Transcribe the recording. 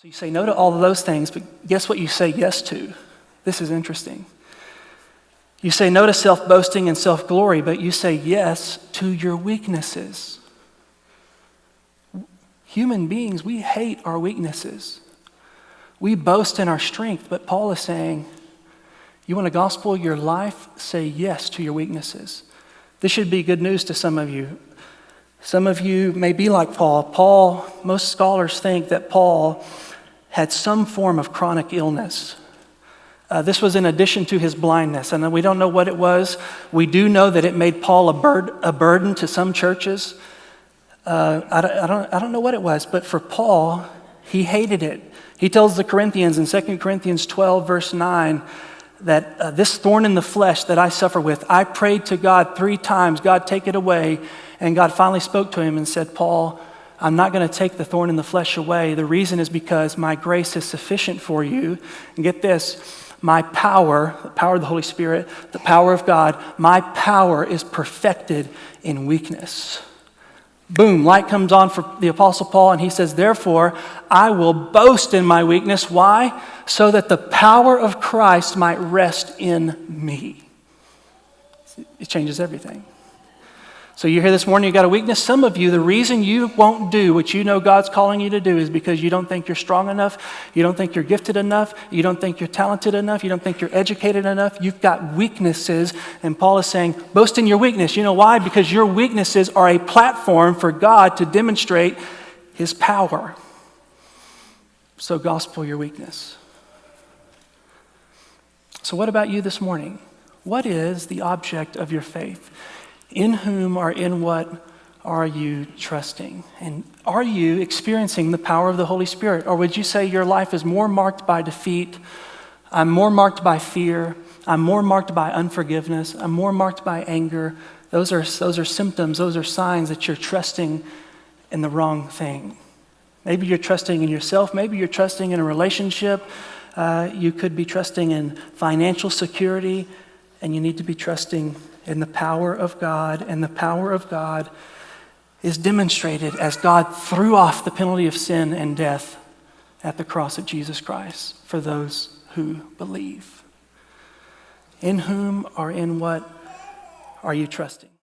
So you say no to all of those things, but guess what you say yes to? This is interesting. You say no to self-boasting and self-glory, but you say yes to your weaknesses. Human beings, we hate our weaknesses. We boast in our strength, but Paul is saying, you want to gospel your life? Say yes to your weaknesses. This should be good news to some of you. Some of you may be like Paul. Most scholars think that Paul had some form of chronic illness. This was in addition to his blindness, and we don't know what it was. We do know that it made Paul a burden to some churches. I don't know what it was, but for Paul, he hated it. He tells the Corinthians in 2 Corinthians 12, verse 9, that this thorn in the flesh that I suffer with, I prayed to God 3 times, God, take it away. And God finally spoke to him and said, Paul, I'm not going to take the thorn in the flesh away. The reason is because my grace is sufficient for you. And get this, my power, the power of the Holy Spirit, the power of God, my power is perfected in weakness. Boom, light comes on for the Apostle Paul, and he says, therefore, I will boast in my weakness. Why? So that the power of Christ might rest in me. It changes everything. So you're here this morning, you got a weakness. Some of you, the reason you won't do what you know God's calling you to do is because you don't think you're strong enough, you don't think you're gifted enough, you don't think you're talented enough, you don't think you're educated enough. You've got weaknesses, and Paul is saying, boast in your weakness. You know why? Because your weaknesses are a platform for God to demonstrate his power. So gospel your weakness. So what about you this morning? What is the object of your faith? In whom or in what are you trusting? And are you experiencing the power of the Holy Spirit? Or would you say your life is more marked by defeat? I'm more marked by fear. I'm more marked by unforgiveness. I'm more marked by anger. Those are symptoms. Those are signs that you're trusting in the wrong thing. Maybe you're trusting in yourself. Maybe you're trusting in a relationship. You could be trusting in financial security, and you need to be trusting in the power of God, and the power of God is demonstrated as God threw off the penalty of sin and death at the cross of Jesus Christ for those who believe. In whom or in what are you trusting?